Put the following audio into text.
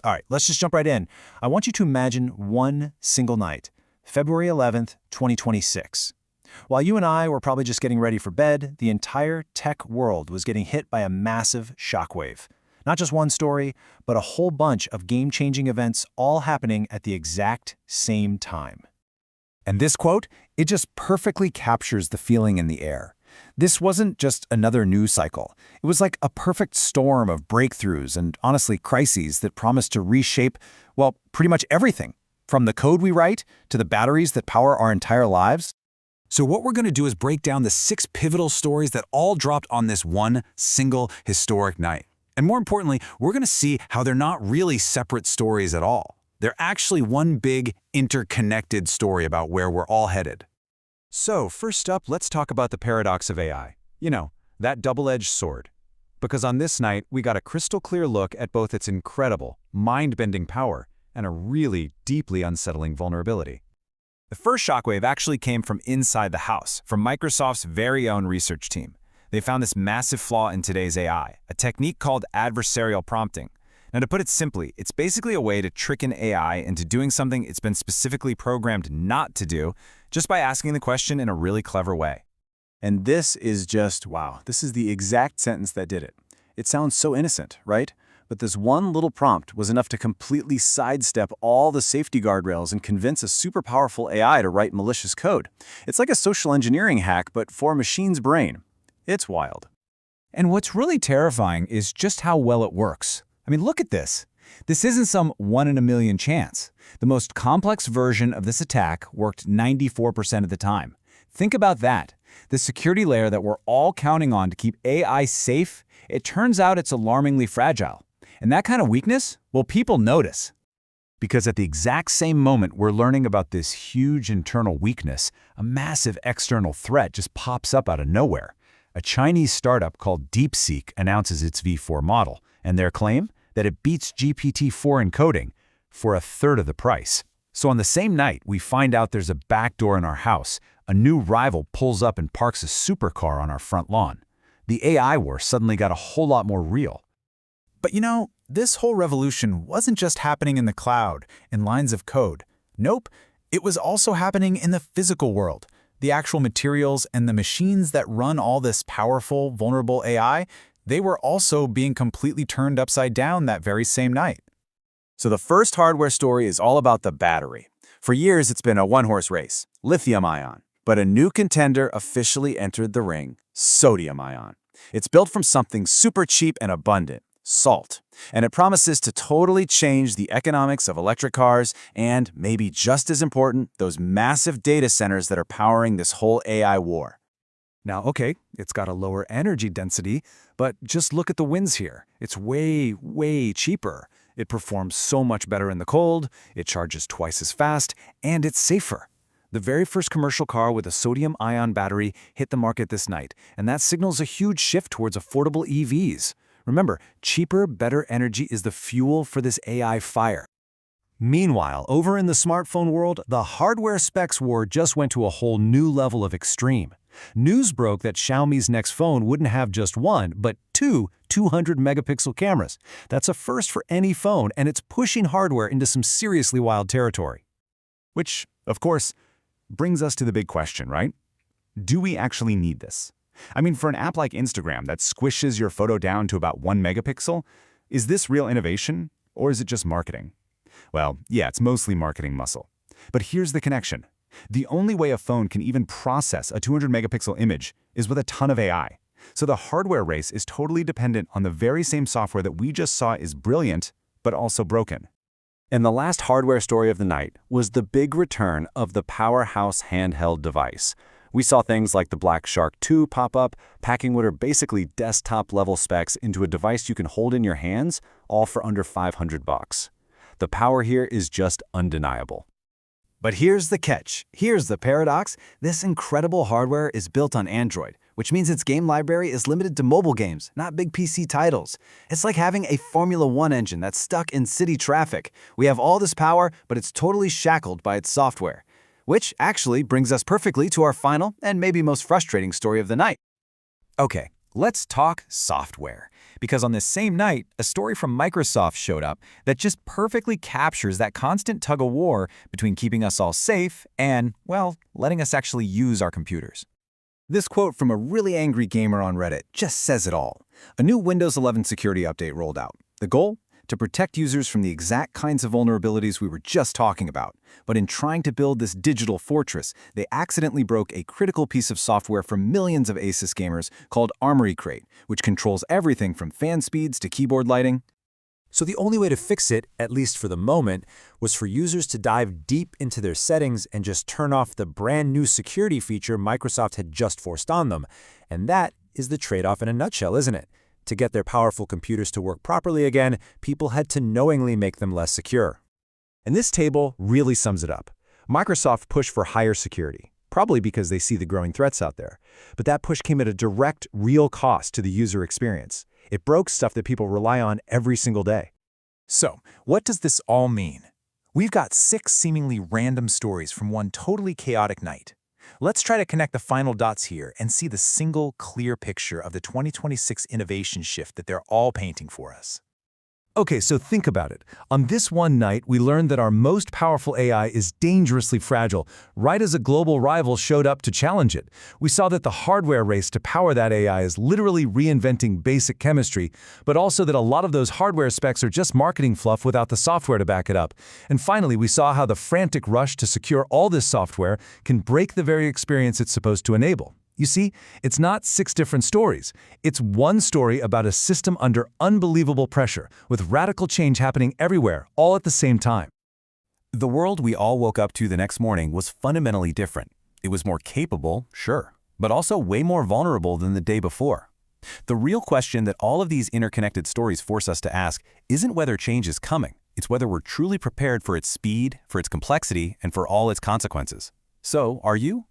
All right, let's just jump right in. I want you to imagine one single night, February 11th, 2026. While you and I were probably just getting ready for bed, the entire tech world was getting hit by a massive shockwave. Not just one story, but a whole bunch of game-changing events all happening at the exact same time. And this quote, it just perfectly captures the feeling in the air. This wasn't just another news cycle. It was like a perfect storm of breakthroughs and, honestly, crises that promised to reshape, well, pretty much everything, from the code we write to the batteries that power our entire lives. So what we're going to do is break down the 6 pivotal stories that all dropped on this one single historic night. And more importantly, we're going to see how they're not really separate stories at all. They're actually one big, interconnected story about where we're all headed. So, first up, let's talk about the paradox of AI. You know, that double-edged sword. Because on this night, we got a crystal clear look at both its incredible, mind-bending power and a really deeply unsettling vulnerability. The first shockwave actually came from inside the house, from Microsoft's very own research team. They found this massive flaw in today's AI, a technique called adversarial prompting. Now, to put it simply, it's basically a way to trick an AI into doing something it's been specifically programmed not to do, just by asking the question in a really clever way. And this is just, wow, this is the exact sentence that did it. It sounds so innocent, right? But this one little prompt was enough to completely sidestep all the safety guardrails and convince a super powerful AI to write malicious code. It's like a social engineering hack, but for a machine's brain. It's wild. And what's really terrifying is just how well it works. I mean, look at this. This isn't some 1 in a million chance. The most complex version of this attack worked 94% of the time. Think about that. The security layer that we're all counting on to keep AI safe, it turns out it's alarmingly fragile. And that kind of weakness, well, people notice. Because at the exact same moment we're learning about this huge internal weakness, a massive external threat just pops up out of nowhere. A Chinese startup called DeepSeek announces its V4 model, and their claim? That it beats GPT-4 in coding for a third of the price. So on the same night, we find out there's a backdoor in our house. A new rival pulls up and parks a supercar on our front lawn. The AI war suddenly got a whole lot more real. But you know, this whole revolution wasn't just happening in the cloud, in lines of code. Nope, it was also happening in the physical world. The actual materials and the machines that run all this powerful, vulnerable AI, they were also being completely turned upside down that very same night. So the first hardware story is all about the battery. For years, it's been a one-horse race, lithium-ion. But a new contender officially entered the ring, sodium-ion. It's built from something super cheap and abundant, salt. And it promises to totally change the economics of electric cars and, maybe just as important, those massive data centers that are powering this whole AI war. Now, okay, it's got a lower energy density, but just look at the wins here. It's way, way cheaper. It performs so much better in the cold, it charges twice as fast, and it's safer. The very first commercial car with a sodium-ion battery hit the market this night, and that signals a huge shift towards affordable EVs. Remember, cheaper, better energy is the fuel for this AI fire. Meanwhile, over in the smartphone world, the hardware specs war just went to a whole new level of extreme. News broke that Xiaomi's next phone wouldn't have just one, but two 200-megapixel cameras. That's a first for any phone, and it's pushing hardware into some seriously wild territory. Which, of course, brings us to the big question, right? Do we actually need this? I mean, for an app like Instagram that squishes your photo down to about 1 megapixel, is this real innovation, or is it just marketing? Well, yeah, it's mostly marketing muscle. But here's the connection. The only way a phone can even process a 200-megapixel image is with a ton of AI. So the hardware race is totally dependent on the very same software that we just saw is brilliant, but also broken. And the last hardware story of the night was the big return of the powerhouse handheld device. We saw things like the Black Shark 2 pop up, packing what are basically desktop-level specs into a device you can hold in your hands, all for under $500. The power here is just undeniable. But here's the catch. Here's the paradox. This incredible hardware is built on Android, which means its game library is limited to mobile games, not big PC titles. It's like having a Formula One engine that's stuck in city traffic. We have all this power, but it's totally shackled by its software. Which actually brings us perfectly to our final and maybe most frustrating story of the night. Okay, Let's talk software. Because on this same night, a story from Microsoft showed up that just perfectly captures that constant tug-of-war between keeping us all safe and, well, letting us actually use our computers. This quote from a really angry gamer on Reddit just says it all. A new Windows 11 security update rolled out. The goal? To protect users from the exact kinds of vulnerabilities we were just talking about. But in trying to build this digital fortress, they accidentally broke a critical piece of software for millions of Asus gamers called Armory Crate, which controls everything from fan speeds to keyboard lighting. So the only way to fix it, at least for the moment, was for users to dive deep into their settings and just turn off the brand new security feature Microsoft had just forced on them. And that is the trade-off in a nutshell, isn't it? To get their powerful computers to work properly again, people had to knowingly make them less secure. And this table really sums it up. Microsoft pushed for higher security, probably because they see the growing threats out there. But that push came at a direct, real cost to the user experience. It broke stuff that people rely on every single day. So, what does this all mean? We've got 6 seemingly random stories from one totally chaotic night. Let's try to connect the final dots here and see the single, clear picture of the 2026 innovation shift that they're all painting for us. Okay, so think about it. On this one night, we learned that our most powerful AI is dangerously fragile, right as a global rival showed up to challenge it. We saw that the hardware race to power that AI is literally reinventing basic chemistry, but also that a lot of those hardware specs are just marketing fluff without the software to back it up. And finally, we saw how the frantic rush to secure all this software can break the very experience it's supposed to enable. You see, it's not 6 different stories. It's one story about a system under unbelievable pressure, with radical change happening everywhere, all at the same time. The world we all woke up to the next morning was fundamentally different. It was more capable, sure, but also way more vulnerable than the day before. The real question that all of these interconnected stories force us to ask isn't whether change is coming. It's whether we're truly prepared for its speed, for its complexity, and for all its consequences. So, are you?